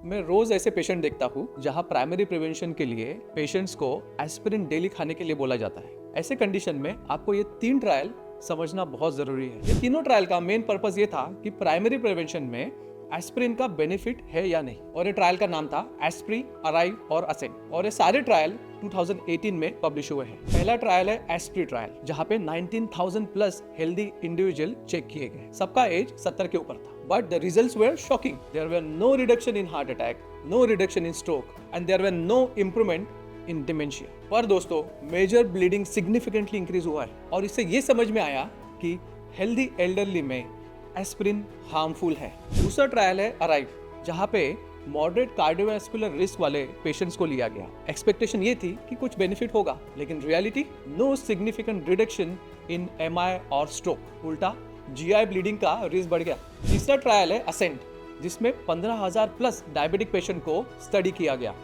मैं रोज ऐसे पेशेंट देखता हूँ जहाँ प्राइमरी प्रिवेंशन के लिए पेशेंट्स को एस्पिरिन डेली खाने के लिए बोला जाता है। ऐसे कंडीशन में आपको ये 3 ट्रायल समझना बहुत जरूरी है। ये तीनों ट्रायल का मेन पर्पस ये था कि प्राइमरी प्रिवेंशन में एस्पिरिन का बेनिफिट है या नहीं, और ये ट्रायल का नाम था एस्प्री, अराइव और असेंट, और ये सारे ट्रायल 2018 में पब्लिश हुए हैं। पहला ट्रायल है एस्प्री ट्रायल, जहाँ पे 19,000 प्लस हेल्दी इंडिविजुअल चेक किए गए। सबका एज 70 के ऊपर था, but the results were shocking. There were no reduction in heart attack, no reduction in stroke and there were no improvement in dementia. पर दोस्तों, मेजर ब्लीडिंग सिग्निफिकेंटली इंक्रीज हुआ है, और इससे ये समझ में आया कि हेल्दी एल्डरली में एस्पिरिन हार्मफुल है। दूसरा ट्रायल है अराइव, जहाँ पे मॉडरेट कार्डियोवैस्कुलर रिस्क वाले पेशेंट्स को लिया गया। एक्सपेक्टेशन ये थी कि कुछ बेनिफिट होगा, लेकिन reality no significant reduction in MI और स्ट्रोक। उल्टा जीआई ब्लीडिंग का रिस्क बढ़ गया। तीसरा ट्रायल है असेंट, जिसमें 15,000 प्लस डायबिटिक पेशेंट को स्टडी किया गया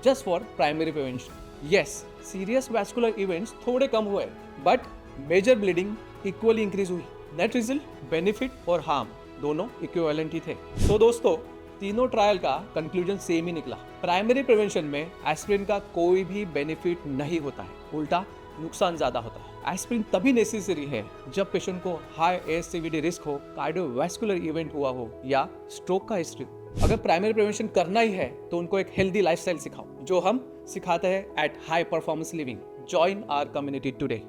just for primary prevention. Yes, serious vascular events थोड़े कम हुए, but major bleeding equally increase हुई। नेट रिजल्ट, बेनिफिट और हार्म दोनों इक्विवेलेंट ही थे। तो दोस्तों, तीनों ट्रायल का कंक्लूजन सेम ही निकला। प्राइमरी प्रिवेंशन में एस्पिरिन का कोई भी बेनिफिट नहीं होता है, उल्टा नुकसान ज्यादा होता है। एस्पिरिन तभी नेसेसरी है जब पेशेंट को हाई एसिविटी रिस्क हो, कार्डियोवैस्कुलर इवेंट हुआ हो या स्ट्रोक का हिस्ट्री हो। अगर प्राइमरी प्रिवेंशन करना ही है तो उनको एक हेल्दी लाइफस्टाइल सिखाओ, जो हम सिखाते हैं at high performance living. Join our community today.